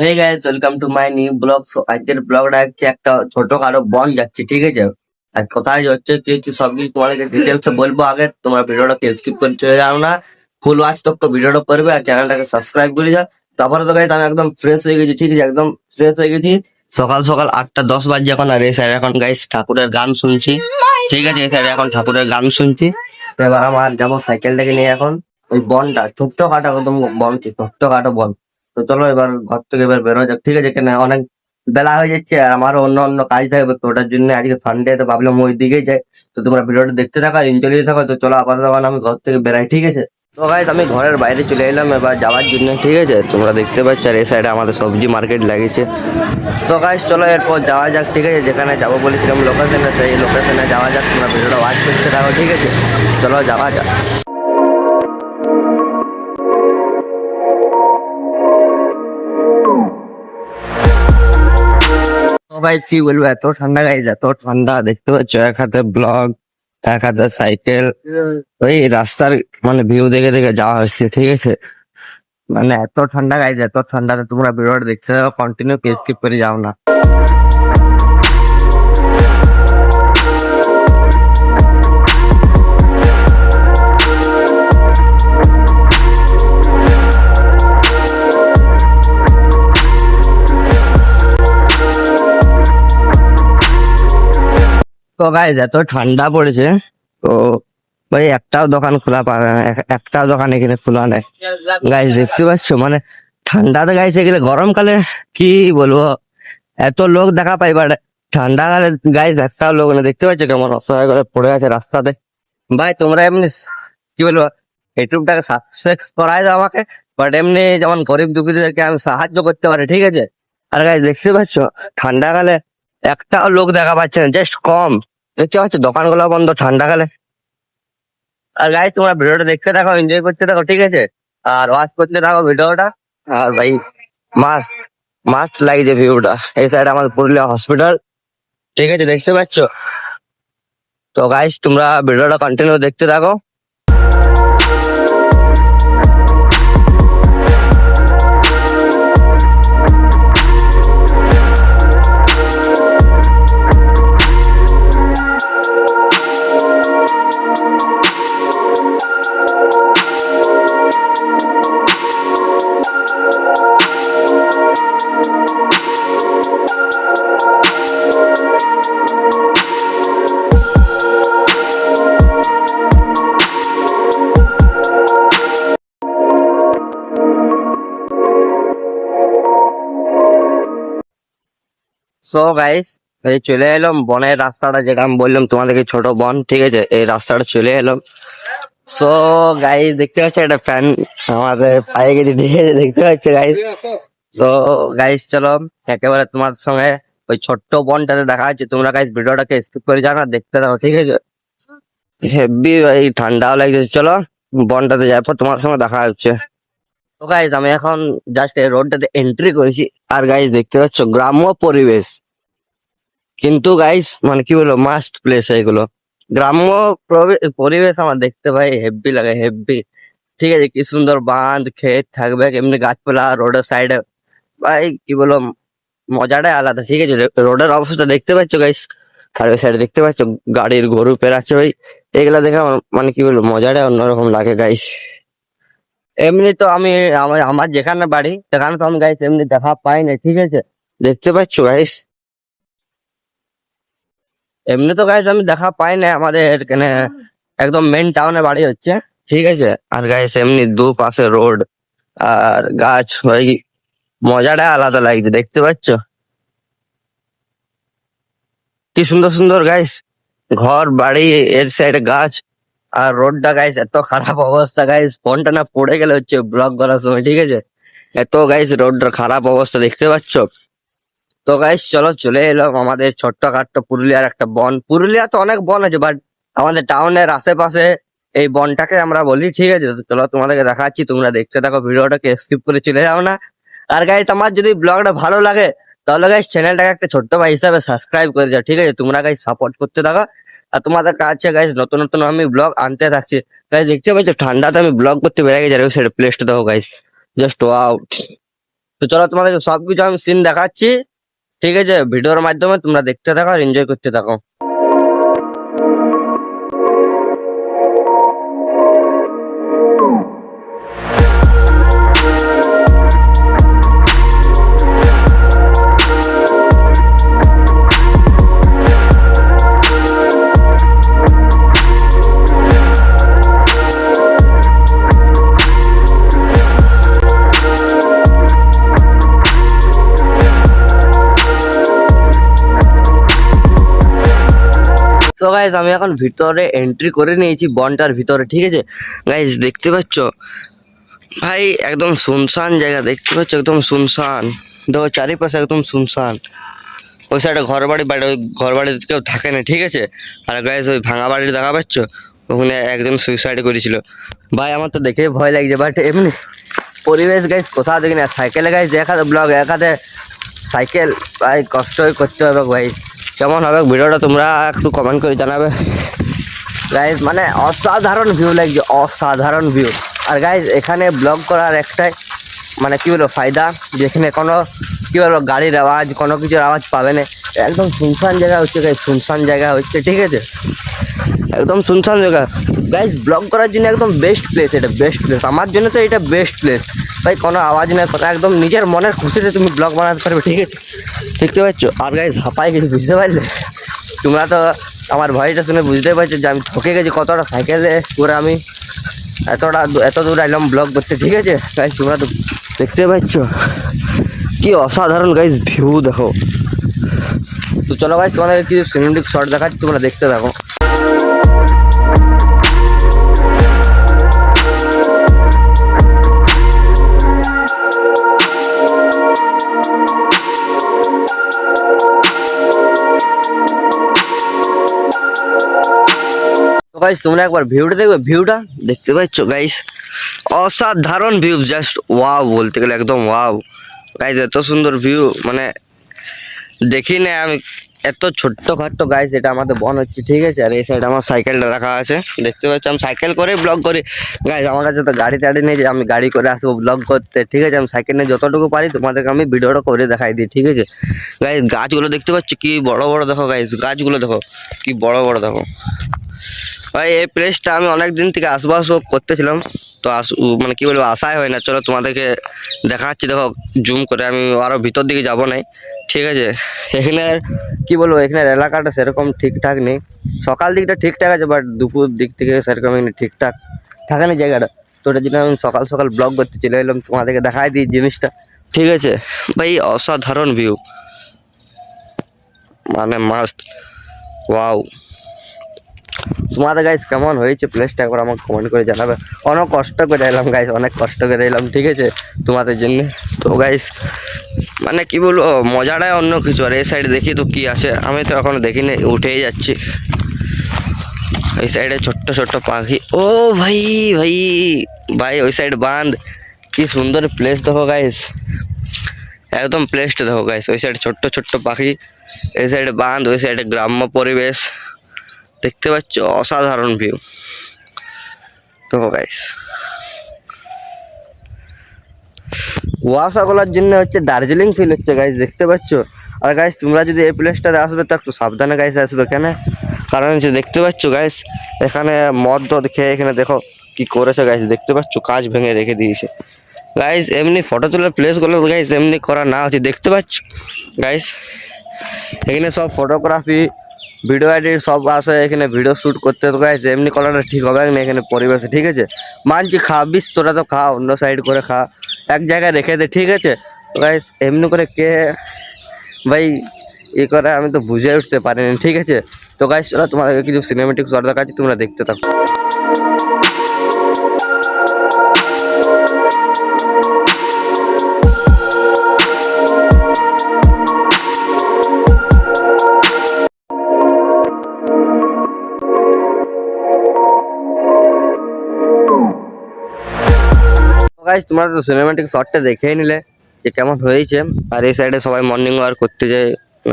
Hey guys, welcome to my new blog. আজকের ব্লগটা হচ্ছে একটা ছোটখাটো বন যাচ্ছে, ঠিক আছে? আর কোথায় যাচ্ছে কিছু সবকিছু তোমাদেরকে ডিটেলস বলবো। আগে তোমার ভিডিওটাকে স্কিপ করে চলে যাও না, ফুল ওয়াচ তক তো ভিডিওটা করবে আর চ্যানেলটাকে সাবস্ক্রাইব করে যাও। তারপরে তো গাইস আমি একদম ফ্রেশ হয়ে গেছি, ঠিক আছে? একদম ফ্রেশ হয়ে গেছি। সকাল সকাল 8টা 10 বাজে এখন। আর এই সাইডে এখন গাইস ঠাকুরের গান শুনছি, ঠিক আছে? এই সাইডে এখন ঠাকুরের গান শুনছি। তো এবার আমার যাবো সাইকেলটাকে নিয়ে এখন ওই বনটা, ছোট্ট খাটো একদম বন, ছোট্ট খাটো বন। তো চলো এবার ঘর থেকে এবার বেরো যাক, ঠিক আছে? কেন অনেক বেলা হয়ে যাচ্ছে আর আমারও অন্য অন্য কাজ থাকবে, তো ওটার জন্য আজকে সানডে তো ভাবলাম ওই দিকেই যাই। তো তোমরা ভিডিওটা দেখতে থাকো আর এনজয় থাকো। তো চলো আপাতত এখন আমি ঘর থেকে বেরাই, ঠিক আছে? তো গাইস আমি ঘরের বাইরে চলে এলাম এবার যাওয়ার জন্য, ঠিক আছে? তোমরা দেখতে পাচ্ছ আর এই সাইডে আমাদের সবজি মার্কেট লাগিয়েছে। তো গাইস চলো এরপর যাওয়া যাক, ঠিক আছে? যেখানে যাবো বলেছিলাম লোকেশনে, সেই লোকেশনে যাওয়া যাক। তোমরা ভিডিওটা ওয়াচ করতে থাকো, ঠিক আছে? চলো যাওয়া যাক। তো গাইস কি বলবো, এত ঠান্ডা গাইস, এত ঠান্ডা দেখতে পাচ্ছ। এক হাতে ব্লগ, এক হাতে সাইকেল, ওই রাস্তার মানে ভিউ দেখে দেখে যাওয়া হচ্ছে, ঠিক আছে? মানে এত ঠান্ডা গাইস, এত ঠান্ডাতে তোমরা ভিডিওটা দেখতে থাকো, কন্টিনিউ পেজ স্কিপ করে যাও না। তো গাইস এত ঠান্ডা পড়েছে, তো ভাই একটাও দোকান খোলা পাবে না, একটাও দোকান এখানে খোলা নেই। গাইস দেখতে পাচ্ছ মানে ঠান্ডাতে গাইস, এগুলো গরমকালে কি বলবো, এত লোক দেখা পাই, বাট ঠান্ডাকালে গাইস একটাও লোক না। দেখতে পাচ্ছ কেমন অসহায় করে পড়ে আছে রাস্তাতে। ভাই তোমরা এমনি কি বলবো, ইউটিউবটাকে সাকসেস করাই দাও আমাকে, বাট এমনি যেমন গরিব দুঃখীদেরকে আমি সাহায্য করতে পারি, ঠিক আছে? আর গাইস দেখতে পাচ্ছ ঠান্ডাকালে একটাও লোক দেখা পাচ্ছে না, জাস্ট কম। দেখতে পাচ্ছ দোকানগুলো বন্ধ ঠান্ডাকালে। আর গাইস তোমরা ভিডিওটা দেখতে থাকো, এনজয় করতে থাকো, ঠিক আছে? আর ওয়াচ করতে থাকো ভিডিওটা। আর ভাই মাস্ট মাস্ট লাগছে ভিউটা। এই সাইড আমাদের পুরুলিয়া হসপিটাল, ঠিক আছে? দেখতে পাচ্ছ। তো গাইস তোমরা ভিডিওটা কন্টিনিউ দেখতে থাকো। সো গাইস এই চলে এলাম বনের রাস্তাটা, যেটা আমি বললাম তোমাদেরকে, ছোট বন, ঠিক আছে? এই রাস্তাটা চলে এলাম। সো গাইস দেখতে পাচ্ছ একটা ফ্যান আমাদের পায়ে গেছে, ঠিক আছে? দেখতে পাচ্ছ গাইস। তো গাইস চলো একেবারে তোমার সঙ্গে ওই ছোট্ট বনটাতে দেখা যাচ্ছে। তোমরা গাইস ভিডিওটাকে স্কিপ করে যাও না, দেখতে থাকো, ঠিক আছে? হেভি ভাই ঠান্ডাও লাগছে, চলো বনটাতে যাওয়ার পর তোমার সঙ্গে দেখা হচ্ছে। তো গাইস আমি এখন জাস্ট এই রোডটাতে এন্ট্রি করেছি। আর গাইস দেখতে পাচ্ছ গ্রাম্য পরিবেশ, কিন্তু গাইস মানে কি বলবো, মাস্ট প্লেস এগুলো। গ্রাম্য পরিবেশ আমার দেখতে ভাই হেভি লাগে, হেভি। ঠিক আছে, কি সুন্দর বাঁধ ক্ষেত থাকবে, এমনি গাছপালা রোডের সাইডে, ভাই কি বলবো, মজাটাই আলাদা, ঠিক আছে? রোডের অবস্থা দেখতে পাচ্ছ গাইস, আর ওই সাইডে দেখতে পাচ্ছ গাড়ির গরু পেরাচ্ছে ভাই। এগুলা দেখে আমার মানে কি বলবো, মজাটাই অন্যরকম লাগে গাইস। এমনি তো আমি আমার আমার যেখানে বাড়ি সেখানে তো আমি গাইস এমনি দেখা পাই না, ঠিক আছে? দেখতে পাচ্ছ গাইস, এমনি তো গাইস আমি দেখা পাই না আমাদের এখানে, একদম মেন টাউনে বাড়ি হচ্ছে, ঠিক আছে? আর গাইস এমনি দুপাশে রোড আর গাছ, ভাই মজাটা আলাদা লাগছে, দেখতে পাচ্ছ কি সুন্দর সুন্দর গাইস ঘর বাড়ি, এর সাইডে গাছ আর রোডটা গাইস এত খারাপ অবস্থা গাইস, ফোনটা না পড়ে গেলে হচ্ছে ব্লগ করার সময়, ঠিক আছে? এত গাইস রোডটার খারাপ অবস্থা দেখতে পাচ্ছ। তো গাইস চলো চলে এলাম আমাদের ছোট্টখাট্ট পুরুলিয়ার একটা বন। পুরুলিয়া তো অনেক বন আছে, বাট আমাদের টাউনের আশেপাশে এই বনটাকে আমরা বলি, ঠিক আছে? তো চলো তোমাদেরকে দেখাচ্ছি, তোমরা দেখতে থাকো, ভিডিওটাকে স্কিপ করে চলে যাও না। আর গাইস আমার যদি ব্লগটা ভালো লাগে তাহলে গাইস চ্যানেলটাকে একটা ছোট্ট ভাই হিসাবে সাবস্ক্রাইব করে যাও, ঠিক আছে? তোমরা গাইস সাপোর্ট করতে থাকো আর তোমাদের কাছে গাইস নতুন নতুন আমি ব্লগ আনতে থাকছি। গাইস দেখতে পাচ্ছ ঠান্ডাতে আমি ব্লগ করতে বেড়ে গেছি, আর ওই সাইড প্লেসটা দেখো গাইস, জাস্ট ওয়াও। তো চলো তোমাদেরকে সবকিছু আমি সিন দেখাচ্ছি, ঠিক আছে? ভিডিওর মাধ্যমে তোমরা দেখতে থাকো আর এনজয় করতে থাকো। তো গাইজ আমি এখন ভিতরে এন্ট্রি করে নিয়েছি বনটার ভিতরে, ঠিক আছে? গাইজ দেখতে পাচ্ছ ভাই একদম শুনশান জায়গা, দেখতে পাচ্ছ একদম শুনশান। দেখো চারিপাশে একদম শুনশান। ওই সাইডে ঘর বাড়ি ওই ঘর বাড়িতে কেউ থাকে না, ঠিক আছে? আর গাইজ ওই ভাঙা বাড়ি দেখা পাচ্ছ, ওখানে একজন সুইসাইড করেছিল। ভাই আমার তো দেখে ভয় লাগছে, বাট এমনি পরিবেশ গাইজ কোথাও দেখি না। সাইকেলে গাইজ দেখাতে ব্লগ দেখাতে সাইকেল ভাই কষ্টই করতে হবে ভাই। কেমন হবে ভিডিওটা তোমরা একটু কমেন্ট করে জানাবে গাইজ। মানে অসাধারণ ভিউ লাগছে, অসাধারণ ভিউ। আর গাইজ এখানে ব্লগ করার একটাই মানে কি বলবো ফায়দা, যেখানে কোনো কি বলবো গাড়ির আওয়াজ কোনো কিছুর আওয়াজ পাবে না। একদম শুনশান জায়গা হচ্ছে গাইজ, শুনশান জায়গা হচ্ছে, ঠিক আছে? একদম শুনশান জায়গা গাইজ। ব্লগ করার জন্য একদম বেস্ট প্লেস, এটা বেস্ট প্লেস আমার জন্য। তো এটা বেস্ট প্লেস ভাই, কোনো আওয়াজ নেই, কথা একদম নিজের মনের খুশিতে তুমি ব্লগ বানাতে পারবে, ঠিক আছে? দেখতে পাচ্ছ? আর গাইজ হাঁপাই কিছু বুঝতে পারলে তোমরা? তো আমার ভয়টা শুনে বুঝতে পারছো যে আমি ঠকে গেছি কতটা সাইকেলে করে আমি এত দূর আইলাম ব্লগ করতে, ঠিক আছে গাইজ? তোমরা তো দেখতে পাচ্ছ কি অসাধারণ গাইজ ভিউ, দেখো। তো চলো গাইজ তোমাদের কিছু সিনেমেটিক শট দেখাচ্ছি, তোমরা দেখতে থাকো। গাইস তোমরা একবার ভিউটা দেখবে, ভিউটা দেখতে পাচ্ছ গাইস? অসাধারণ ভিউ, জাস্ট ওয়াও বলতে গেলে একদম ওয়াও গাইস। এত সুন্দর ভিউ মানে দেখি না আমি। এত ছোট্ট খাট্ট গাইস এটা আমাদের বন হচ্ছে, ঠিক আছে? আর এই সাইড আমার সাইকেলটা রাখা আছে, দেখতে পাচ্ছ? আমি সাইকেল করে ব্লগ করি গাইস। আমার কাছে তো গাড়ি টাড়ি নেই যে আমি গাড়ি করে আসবো ব্লগ করতে, ঠিক আছে? আমি সাইকেল নিয়ে যতটুকু পারি তোমাদেরকে আমি ভিডিওটা করে দেখাই দিই, ঠিক আছে গাইস? গাছগুলো দেখতে পাচ্ছ কি বড় বড়, দেখো গাইস গাছগুলো দেখো কি বড় বড়, দেখো ভাই। এই প্লেসটা আমি অনেক দিন থেকে আসবো করতেছিলাম, তো মানে কি বলবো আশাই হয় না। চলো তোমাদেরকে দেখাচ্ছি, দেখো জুম করে। আমি আরো ভিতর দিকে যাবো নাই, ঠিক আছে? এখানে কি বলবো, এখানের এলাকাটা সেরকম ঠিকঠাক নেই। সকাল দিকটা ঠিকঠাক আছে, বাট দুপুর দিক থেকে সেরকম এখানে ঠিকঠাক থাকে না জায়গাটা। তো ওটার জন্য আমি সকাল সকাল ব্লগ করতে চলে এলাম, তোমাদেরকে দেখাই দিই জিনিসটা, ঠিক আছে ভাই? অসাধারণ ভিউ মানে মাস্ট, ওয়াও। তোমাদের গাইস কেমন হয়েছে প্লেসটা একবার আমাকে কমেন্ট করে জানাবে। অনেক কষ্ট করে এলাম গাইস, অনেক কষ্ট করে এলাম, ঠিক আছে তোমাদের জন্য। তো গাইস মানে কি বলবো মজাটাই অন্য কিছু। আর এই সাইড দেখি তো কি আছে, আমি তো এখনো দেখিনি, উঠেই যাচ্ছি। এই সাইডে ছোট্ট ছোট্ট পাখি, ও ভাই ভাই ভাই ওই সাইড বাঁধ, কি সুন্দর প্লেস দেখো গাইস। একদম প্লেসটা দেখো গাইস, ওই সাইড ছোট্ট ছোট্ট পাখি, এই সাইডে বাঁধ, ওই সাইডে গ্রাম্য পরিবেশ, দেখতে পাচ্ছ? অসাধারণ ভিউ তো গাইস। কুয়াশাগুলোর জন্য হচ্ছে দার্জিলিং ফিল হচ্ছে গাইস, দেখতে পাচ্ছ? আর গাইস তোমরা যদি এই প্লেসটাতে আসবে তো একটু সাবধানে গাইস আসবে, কেন? কারণ হচ্ছে দেখতে পাচ্ছ গাইস এখানে মদ টদ খেয়ে এখানে দেখো কি করেছে গাইস, দেখতে পাচ্ছ? কাঁচ ভেঙে রেখে দিয়েছে গাইস। এমনি ফটো তোলার প্লেসগুলো গাইস এমনি করা না হচ্ছে, দেখতে পাচ্ছ গাইস? এখানে সব ফটোগ্রাফি ভিডিও এডিট সব আসে এখানে, ভিডিও শ্যুট করতে। তো গাইস এমনি করাটা ঠিক হবে না এখানে পরিবেশে, ঠিক আছে? মানছি খাবিস তোরা তো খা, অন্য সাইড করে খা, এক জায়গায় রেখে দে, ঠিক আছে? তো গাইস এমনি করে কে ভাই ই করে আমি তো বুঝে উঠতে পারিনি, ঠিক আছে? তো গাইস চলো তোমাদেরকে কিছু সিনেমেটিক শট দেখাচ্ছি, তোমরা দেখতে থাকো। গাইস তোমরা তো সিনেমেটিক শটটা দেখেই নিলে যে কেমন হয়েছে। আর এই সাইডে সবাই মর্নিং ওয়াক করতে যায়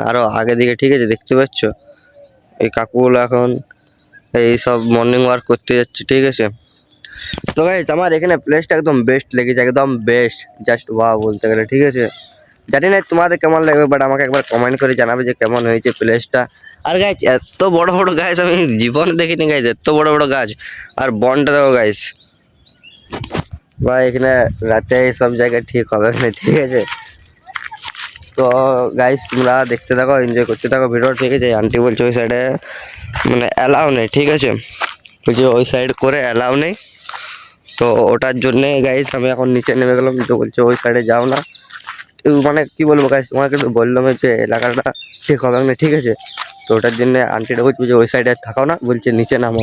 আরো আগে দিকে, ঠিক আছে? দেখতে পাচ্ছ এই কাকুগুলো এখন এই সব মর্নিং ওয়াক করতে যাচ্ছে, ঠিক আছে? তো গাইস আমার এখানে প্লেসটা একদম বেস্ট লেগেছে, একদম বেস্ট, জাস্ট ওয়াও বলতে গেলে, ঠিক আছে। জানি না তোমাদের কেমন লাগবে, বাট আমাকে একবার কমেন্ট করে জানাবে যে কেমন হয়েছে প্লেসটা। আর গাইস এত বড় বড় গাছ আমি জীবনে দেখিনি গাইস, এত বড় বড় গাছ। আর বনটা দেখো গাইস, বা এখানে রাতে সব জায়গায় ঠিক হবে না, ঠিক আছে। তো গাইস তোমরা দেখতে থাকো, এনজয় করতে থাকো ভিডিও, ঠিক আছে। আন্টি বলছে ওই সাইডে মানে অ্যালাউ নেই, ঠিক আছে, বলছে ওই সাইড করে অ্যালাউ নেই। তো ওটার জন্যে গাইস আমি এখন নিচে নেমে গেলাম, তো বলছে ওই সাইডে যাও না। মানে কি বলবো গাইস, তোমাকে তো বললাম যে এলাকাটা ঠিক হবে না, ঠিক আছে। তো ওটার জন্য আন্টিটা বলছে যে ওই সাইডে থাকাও না, বলছে নিচে নামো।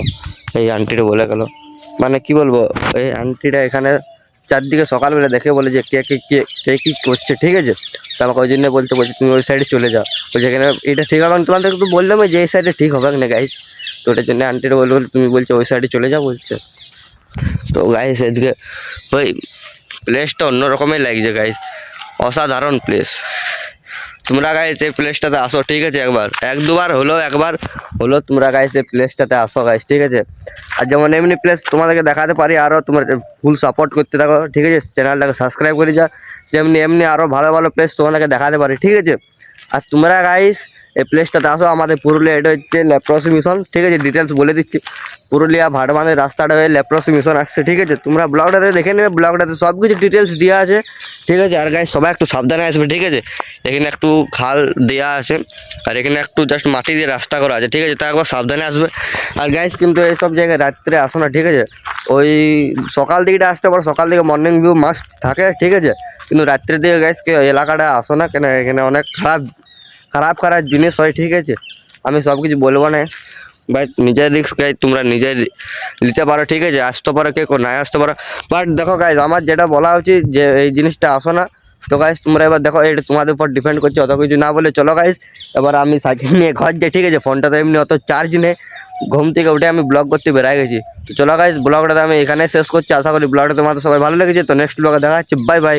এই আন্টিটা বলে গেল, মানে কি বলবো, এই আন্টিটা এখানে চারদিকে সকালবেলা দেখে বলে যে কে কে কে কে কী করছে, ঠিক আছে। তো আমাকে ওই জন্য বলছে তুমি ওই সাইডে চলে যাও, বলছে এখানে এটা ঠিক হবে না। তোমাদের তো বললাম যে এই সাইডে ঠিক হবে না গাইস। তো ওটার জন্য আন্টিটা বললো তুমি বলছো ওই সাইডে চলে যাও বলছে। তো গাইস এদিকে ওই প্লেসটা অন্যরকমই লাগছে গাইস, অসাধারণ প্লেস। তোমরা গাইস এই প্লেসটাতে আসো, ঠিক আছে, একবার এক দুবার হলো, একবার হলো তোমরা গাইস এই প্লেসটাতে আসো গাইস, ঠিক আছে। আর যেমন এমনি প্লেস তোমাদেরকে দেখাতে পারি, আরও তোমার ফুল সাপোর্ট করতে থাকো, ঠিক আছে, চ্যানেলটাকে সাবস্ক্রাইব করে যা, যেমনি এমনি আরও ভালো ভালো প্লেস তোমাদেরকে দেখাতে পারি, ঠিক আছে। আর তোমরা গাইস এই প্লেসটাতে আসো, আমাদের পুরুলিয়া, এটা হচ্ছে লেপ্রসি মিশন, ঠিক আছে, ডিটেলস বলে দিচ্ছি। পুরুলিয়া ভাটবাঁধের রাস্তাটা হয়ে লেপ্রসি মিশন আসছে, ঠিক আছে। তোমরা ব্লগটাতে দেখে নেবে, ব্লগটাতে সব কিছু ডিটেলস দেওয়া আছে, ঠিক আছে। আর গাইস সবাই একটু সাবধানে আসবে, ঠিক আছে। এখানে একটু খাল দেওয়া আছে, আর এখানে একটু জাস্ট মাটি দিয়ে রাস্তা করা আছে, ঠিক আছে, তা একবার সাবধানে আসবে। আর গাইস কিন্তু এইসব জায়গায় রাত্রে আসো না, ঠিক আছে। ওই সকাল দিকটা আসতে পারো, সকাল দিকে মর্নিং ভিউ মাস্ট থাকে, ঠিক আছে। কিন্তু রাত্রের দিকে গাইস কেউ এলাকাটা আসো না, কেন এখানে অনেক খারাপ খারাপ খারাপ জিনিস হয়, ঠিক আছে। আমি সব কিছু বলবো না, বাট নিজের রিস্ক গাইজ তোমরা নিজে নিতে পারো, ঠিক আছে। আসতে পারো, কে নাই আসতে পারো, বাট দেখো গাইজ আমার যেটা বলা উচিত যে এই জিনিসটা আসো না। তো গাইজ তোমরা এবার দেখো, এটা তোমাদের উপর ডিপেন্ড করছে, অত কিছু না বলে চলো গাইজ এবার আমি সাইকেল নিয়ে ঘর যাই, ঠিক আছে। ফোনটা তো এমনি অত চার্জ নেই, ঘুম থেকে উঠে আমি ব্লগ করতে বেরিয়ে গেছি। তো চলো গাইজ ব্লগটা আমি এখানে শেষ করছি, আশা করি ব্লগটা তোমাদের সবাই ভালো লেগেছে। তো নেক্সট ব্লগে দেখা হচ্ছে, বাই বাই।